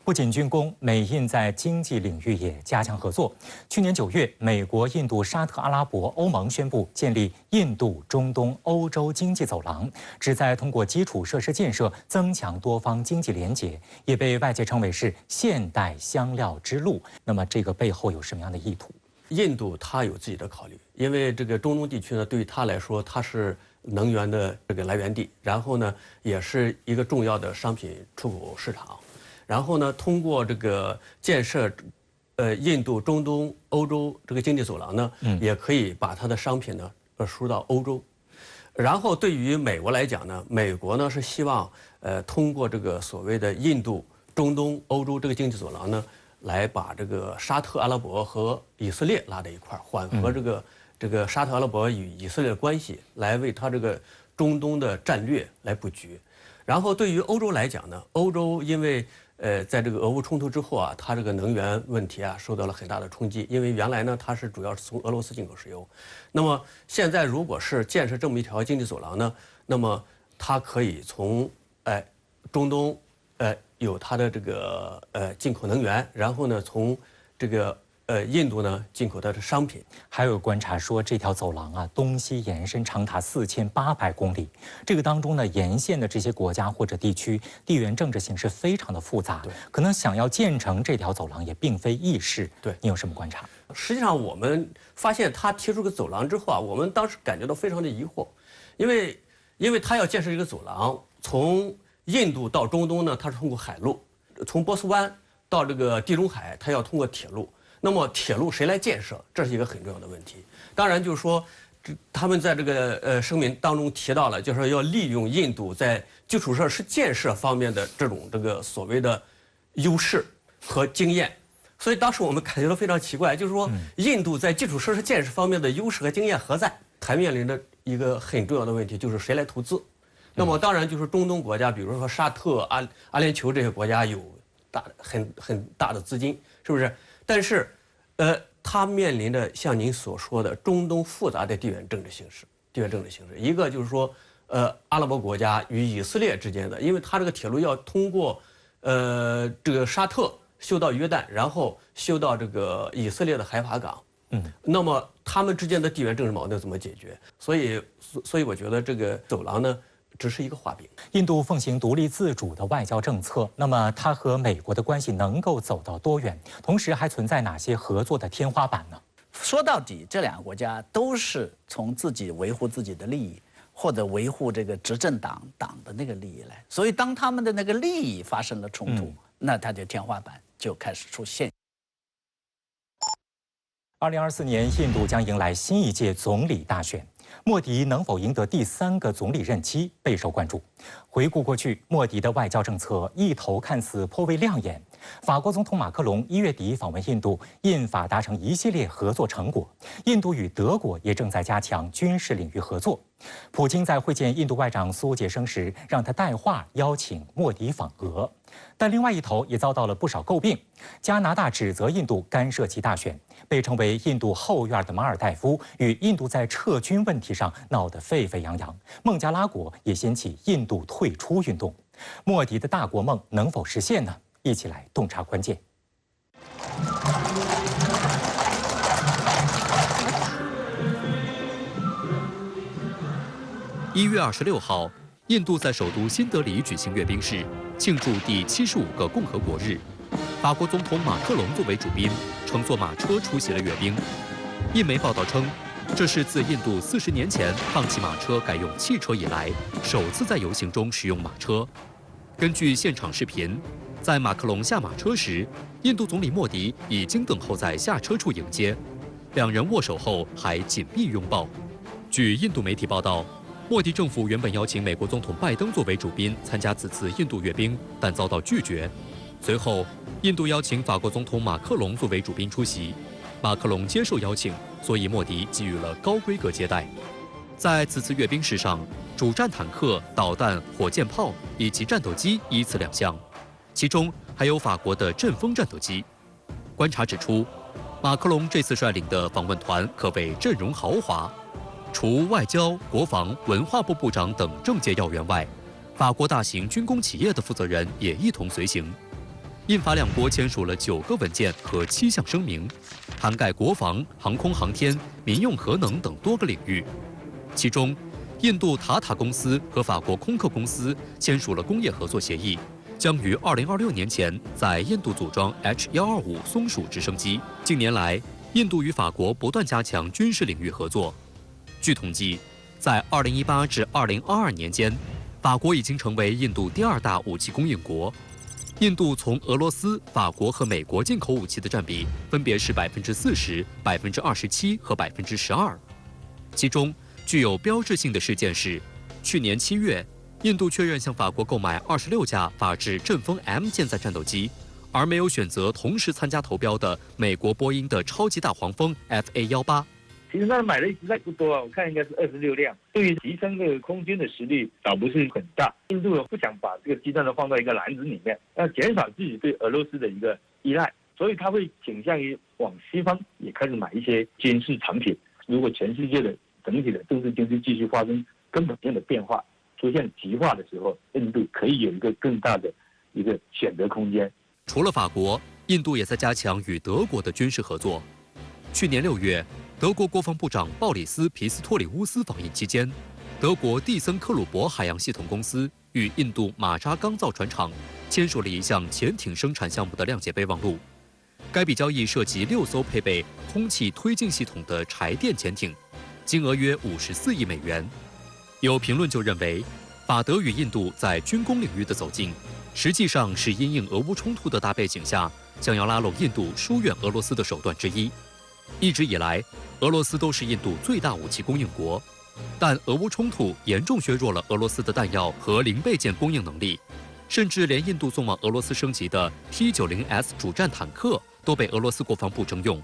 不仅军工，美印在经济领域也加强合作。去年9月，美国、印度、沙特阿拉伯、欧盟宣布建立印度、中东、欧洲经济走廊，旨在通过基础设施建设增强多方经济联结，也被外界称为是现代香料之路。那么，这个背后有什么样的意图？印度它有自己的考虑，因为这个中东地区呢，对于它来说，它是能源的这个来源地，然后呢，也是一个重要的商品出口市场。然后呢，通过这个建设，印度、中东、欧洲这个经济走廊呢，也可以把它的商品呢输到欧洲。然后对于美国来讲呢，美国呢是希望通过这个所谓的印度、中东、欧洲这个经济走廊呢，来把这个沙特阿拉伯和以色列拉在一块儿，缓和这个沙特阿拉伯与以色列的关系，来为它这个中东的战略来布局。然后对于欧洲来讲呢，欧洲因为在这个俄乌冲突之后啊，它这个能源问题啊受到了很大的冲击。因为原来呢，它是主要是从俄罗斯进口石油，那么现在如果是建设这么一条经济走廊呢，那么它可以从中东有它的这个进口能源，然后呢从这个印度呢进口它的商品。还有观察说，这条走廊啊东西延伸长达4800公里，这个当中呢沿线的这些国家或者地区地缘政治形势非常的复杂，可能想要建成这条走廊也并非易事。对，你有什么观察？实际上我们发现他提出个走廊之后啊，我们当时感觉到非常的疑惑，因为他要建设一个走廊，从印度到中东呢，它是通过海路；从波斯湾到这个地中海，它要通过铁路。那么铁路谁来建设？这是一个很重要的问题。当然，就是说，他们在这个声明当中提到了，就是说要利用印度在基础设施建设方面的这个所谓的优势和经验。所以当时我们感觉到非常奇怪，就是说，印度在基础设施建设方面的优势和经验何在？还面临着一个很重要的问题，就是谁来投资？那么当然就是中东国家，比如说沙特、阿联酋这些国家有很大的资金，是不是？但是，它面临着像您所说的中东复杂的地缘政治形势。一个就是说，阿拉伯国家与以色列之间的，因为它这个铁路要通过，这个沙特修到约旦，然后修到这个以色列的海法港。那么他们之间的地缘政治矛盾怎么解决？所以我觉得这个走廊呢，只是一个画饼。印度奉行独立自主的外交政策，那么它和美国的关系能够走到多远？同时还存在哪些合作的天花板呢？说到底，这两个国家都是从自己维护自己的利益，或者维护这个执政党的那个利益来。所以，当他们的那个利益发生了冲突，那它的天花板就开始出现。2024年，印度将迎来新一届总理大选。莫迪能否赢得第3个总理任期备受关注。回顾过去，莫迪的外交政策一头看似颇为亮眼。法国总统马克龙1月底访问印度，印法达成一系列合作成果。印度与德国也正在加强军事领域合作。普京在会见印度外长苏杰生时，让他带话邀请莫迪访俄。但另外一头也遭到了不少诟病。加拿大指责印度干涉其大选，被称为印度后院的马尔代夫与印度在撤军问题上闹得沸沸扬扬。孟加拉国也掀起印度退出运动。莫迪的大国梦能否实现呢？一起来洞察关键。1月26号，印度在首都新德里举行阅兵式，庆祝第75个共和国日。法国总统马克龙作为主宾，乘坐马车出席了阅兵。印媒报道称，这是自印度40年前放弃马车改用汽车以来，首次在游行中使用马车。根据现场视频，在马克龙下马车时，印度总理莫迪已经等候在下车处迎接，两人握手后还紧密拥抱。据印度媒体报道，莫迪政府原本邀请美国总统拜登作为主宾参加此次印度阅兵，但遭到拒绝。随后，印度邀请法国总统马克龙作为主宾出席，马克龙接受邀请，所以莫迪给予了高规格接待。在此次阅兵式上，主战坦克、导弹、火箭炮以及战斗机依次亮相，其中还有法国的阵风战斗机。观察指出，马克龙这次率领的访问团可谓阵容豪华，除外交、国防、文化部部长等政界要员外，法国大型军工企业的负责人也一同随行。印法两国签署了9个文件和7项声明，涵盖国防、航空航天、民用核能等多个领域。其中，印度塔塔公司和法国空客公司签署了工业合作协议，将于2026年前在印度组装 H125松鼠直升机。近年来，印度与法国不断加强军事领域合作。据统计，在2018至2022年间，法国已经成为印度第2大武器供应国。印度从俄罗斯、法国和美国进口武器的占比分别是40%、27%和12%。其中具有标志性的事件是，去年7月，印度确认向法国购买26架法制阵风 M 舰载战斗机，而没有选择同时参加投标的美国波音的超级大黄蜂 FA-18。其实那买的实在不多啊，我看应该是26辆。对于提升的空军的实力，倒不是很大。印度不想把这个鸡蛋都放在一个篮子里面，要减少自己对俄罗斯的一个依赖，所以他会倾向于往西方也开始买一些军事产品。如果全世界的整体的政治经济继续发生根本性的变化，出现极化的时候，印度可以有一个更大的一个选择空间。除了法国，印度也在加强与德国的军事合作。去年6月，德国国防部长鲍里斯·皮斯托里乌斯访印期间，德国蒂森克鲁伯海洋系统公司与印度马扎钢造船厂签署了一项潜艇生产项目的谅解备忘录。该笔交易涉及6艘配备空气推进系统的柴电潜艇，金额约54亿美元。有评论就认为，法德与印度在军工领域的走近，实际上是因应俄乌冲突的大背景下，想要拉拢印度疏远俄罗斯的手段之一。一直以来，俄罗斯都是印度最大武器供应国，但俄乌冲突严重削弱了俄罗斯的弹药和零备件供应能力，甚至连印度送往俄罗斯升级的 T90S 主战坦克都被俄罗斯国防部征用，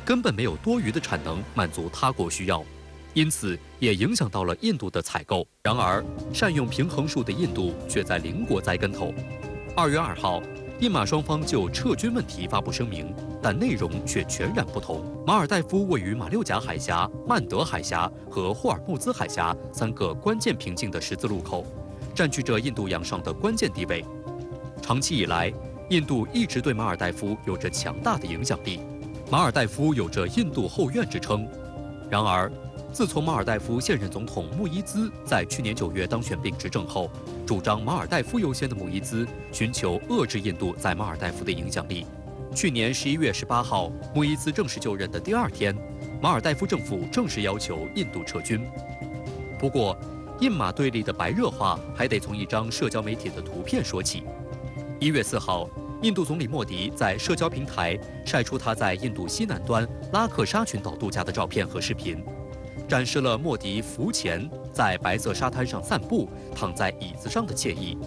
根本没有多余的产能满足他国需要，因此也影响到了印度的采购。然而，善用平衡术的印度却在邻国栽跟头。2月2号，印马双方就撤军问题发布声明，但内容却全然不同。马尔代夫位于马六甲海峡、曼德海峡和霍尔木兹海峡3个关键瓶颈的十字路口，占据着印度洋上的关键地位。长期以来，印度一直对马尔代夫有着强大的影响力，马尔代夫有着印度后院之称。然而，自从马尔代夫现任总统穆伊兹在去年9月当选并执政后，主张马尔代夫优先的穆伊兹寻求遏制印度在马尔代夫的影响力。去年11月18号，穆伊兹正式就任的第2天，马尔代夫政府正式要求印度撤军。不过，印马对立的白热化还得从一张社交媒体的图片说起。1月4号，印度总理莫迪在社交平台晒出他在印度西南端拉克沙群岛度假的照片和视频，展示了莫迪浮潜在白色沙滩上散步、躺在椅子上的惬意。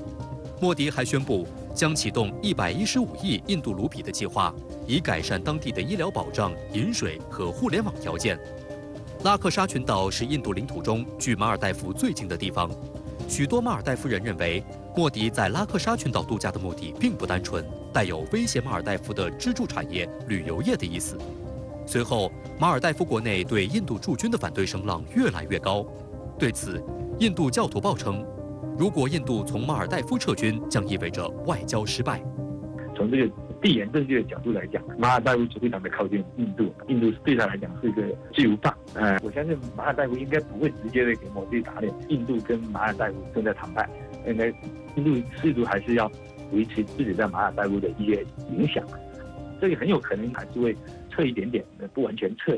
莫迪还宣布将启动115亿印度卢比的计划，以改善当地的医疗保障、饮水和互联网条件。拉克沙群岛是印度领土中距马尔代夫最近的地方。许多马尔代夫人认为，莫迪在拉克沙群岛度假的目的并不单纯，带有威胁马尔代夫的支柱产业旅游业的意思。随后，马尔代夫国内对印度驻军的反对声浪越来越高。对此，印度教徒报称，如果印度从马尔代夫撤军，将意味着外交失败。从这个地缘政治的角度来讲，马尔代夫是非常的靠近印度，印度对他来讲是一个巨无霸。我相信马尔代夫应该不会直接的给莫迪打脸。印度跟马尔代夫正在谈判，应该印度试图还是要维持自己在马尔代夫的一些影响，这个很有可能还是会撤一点点，不完全撤。